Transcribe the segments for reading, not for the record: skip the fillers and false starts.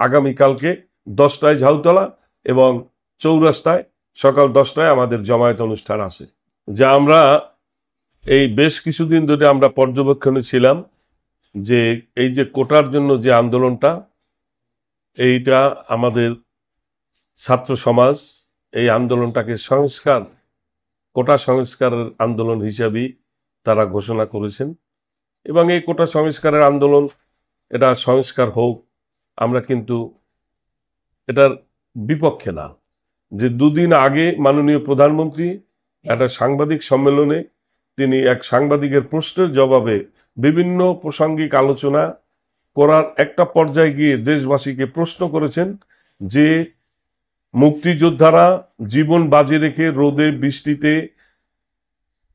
আগামীকালকে 10টায় ঝাউতলা এবং চৌরাস্তায় সকাল 10টায় আমাদের জমায়েত অনুষ্ঠান আছে। যা আমরা এই বেশ কিছুদিন ধরে আমরা পর্যবেক্ষণে ছিলাম যে এই যে কোটার জন্য যে আন্দোলনটা, এইটা আমাদের ছাত্র সমাজ এই আন্দোলনটাকে কোটা সংস্কারের আন্দোলন হিসাবেই তারা ঘোষণা করেছেন এবং এই কোটা সংস্কারের আন্দোলন, এটা সংস্কার হোক, আমরা কিন্তু এটার বিপক্ষে না। যে দুদিন আগে মাননীয় প্রধানমন্ত্রী একটা সাংবাদিক সম্মেলনে তিনি এক সাংবাদিকের প্রশ্নের জবাবে বিভিন্ন প্রাসঙ্গিক আলোচনা করার একটা পর্যায়ে গিয়ে দেশবাসীকে প্রশ্ন করেছেন যে মুক্তিযোদ্ধারা জীবন বাজি রেখে রোদে বৃষ্টিতে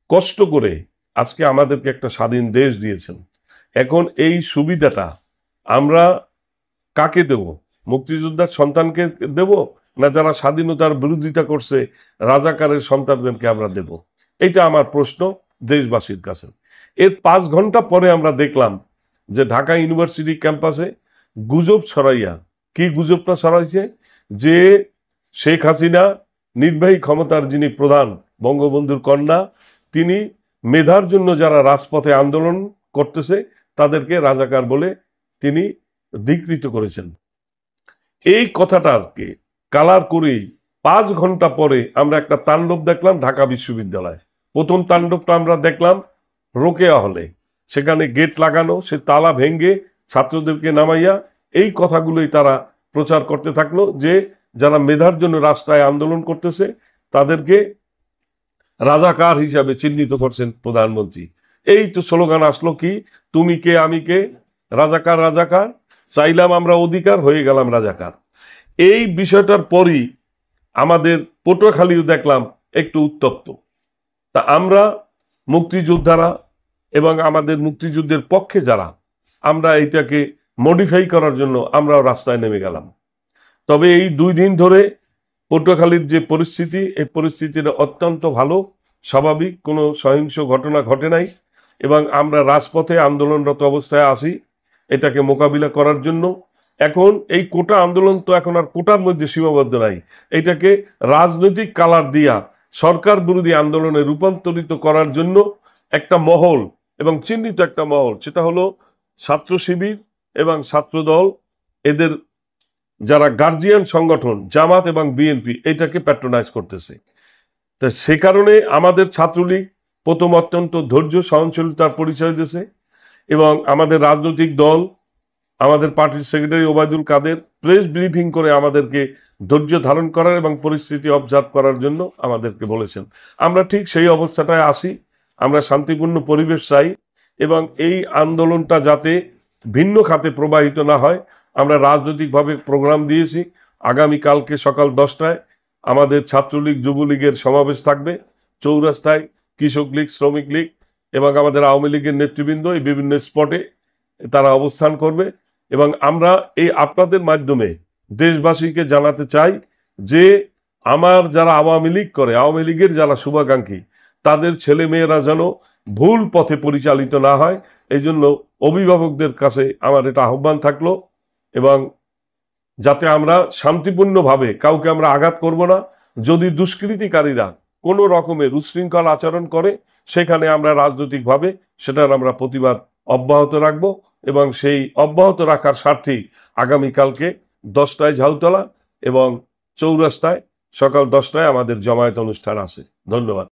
কষ্ট করে আজকে আমাদেরকে একটা স্বাধীন দেশ দিয়েছেন। এখন এই সুবিধাটা আমরা কাকে দেব? মুক্তিযোদ্ধার সন্তানকে দেব, না যারা স্বাধীনতার বিরোধিতা করছে রাজাকারের সন্তানদেরকে আমরা দেব? এইটা আমার প্রশ্ন দেশবাসীর কাছে। এর 5 ঘন্টা পরে আমরা দেখলাম যে ঢাকা ইউনিভার্সিটি ক্যাম্পাসে গুজব ছড়াইয়া, কি গুজবটা ছড়াইছে যে শেখ হাসিনা নির্বাহী ক্ষমতার যিনি প্রধান, বঙ্গবন্ধুর কন্যা, তিনি মেধার জন্য যারা রাজপথে আন্দোলন করতেছে তাদেরকে রাজাকার বলে তিনি ধিক্কৃত করেছেন। এই কথাটাকে কালার করেই 5 ঘন্টা পরে আমরা একটা তাণ্ডব দেখলাম ঢাকা বিশ্ববিদ্যালয়ে। প্রথম তাণ্ডবটা আমরা দেখলাম রোকেয়া হলে, সেখানে গেট লাগানো, সে তালা ভেঙ্গে ছাত্রদেরকে নামাইয়া এই কথাগুলোই তারা প্রচার করতে থাকলো যে যারা মেধার জন্য রাস্তায় আন্দোলন করতেছে তাদেরকে রাজাকার হিসাবে চিহ্নিত করছেন প্রধানমন্ত্রী। এই তো স্লোগান আসলো, কি তুমি কে আমি কে, রাজাকার রাজাকার, চাইলাম আমরা অধিকার, হয়ে গেলাম রাজাকার। এই বিষয়টার পরই আমাদের পটুয়াখালীও দেখলাম একটু উত্তপ্ত। তা আমরা মুক্তিযোদ্ধারা এবং আমাদের মুক্তিযুদ্ধের পক্ষে যারা, আমরা এটাকে মডিফাই করার জন্য আমরাও রাস্তায় নেমে গেলাম। তবে এই 2 দিন ধরে পটুয়াখালীর যে পরিস্থিতি, এই পরিস্থিতিটা অত্যন্ত ভালো, স্বাভাবিক, কোনো সহিংস ঘটনা ঘটে নাই এবং আমরা রাজপথে আন্দোলনরত অবস্থায় আছি এটাকে মোকাবিলা করার জন্য। এখন এই কোটা আন্দোলন তো এখন আর কোটার মধ্যে সীমাবদ্ধ নাই, এটাকে রাজনৈতিক কালার দিয়া সরকার বিরোধী আন্দোলনে রূপান্তরিত করার জন্য একটা মহল এবং চিহ্নিত একটা মহল, সেটা হলো ছাত্র শিবির এবং ছাত্রদল, এদের যারা গার্জিয়ান সংগঠন জামাত এবং বিএনপি এটাকে প্যাট্রোনাইজ করতেছে। তো সে কারণে আমাদের ছাত্রলীগ প্রথম অত্যন্ত ধৈর্য সহনশীলতার পরিচয় দিয়েছে এবং আমাদের রাজনৈতিক দল, আমাদের পার্টির secretary Obaidul Quader press briefing করে আমাদেরকে ধৈর্য ধারণ করার এবং পরিস্থিতি অবজার্ভ করার জন্য আমাদেরকে বলেছেন। আমরা ঠিক সেই অবস্থাটায় আসি, আমরা শান্তিপূর্ণ পরিবেশ চাই এবং এই আন্দোলনটা যাতে ভিন্ন খাতে প্রবাহিত না হয়, আমরা রাজনৈতিকভাবে প্রোগ্রাম দিয়েছি। আগামীকালকে সকাল 10টায় আমাদের ছাত্রলীগ যুবলীগের সমাবেশ থাকবে চৌরাস্তায়, কৃষক লীগ, শ্রমিক লীগ এবং আমাদের আওয়ামী লীগের নেতৃবৃন্দ এই বিভিন্ন স্পটে তারা অবস্থান করবে এবং আমরা এই আপনাদের মাধ্যমে দেশবাসীকে জানাতে চাই যে আমার যারা আওয়ামী লীগ করে, আওয়ামী লীগের যারা শুভাকাঙ্ক্ষী, তাদের ছেলে মেয়েরা যেন ভুল পথে পরিচালিত না হয়, এই জন্য অভিভাবকদের কাছে আমার এটা আহ্বান থাকলো এবং যাতে আমরা শান্তিপূর্ণভাবে কাউকে আমরা আঘাত করব না। যদি দুষ্কৃতিকারীরা কোনো রকমের উচ্ছৃঙ্খল আচরণ করে সেখানে আমরা রাজনৈতিকভাবে সেটার আমরা প্রতিবাদ অব্যাহত রাখব এবং সেই অব্যাহত রাখার স্বার্থেই আগামীকালকে 10টায় ঝাউতলা এবং চৌরাস্তায় সকাল 10টায় আমাদের জমায়েত অনুষ্ঠান আছে। ধন্যবাদ।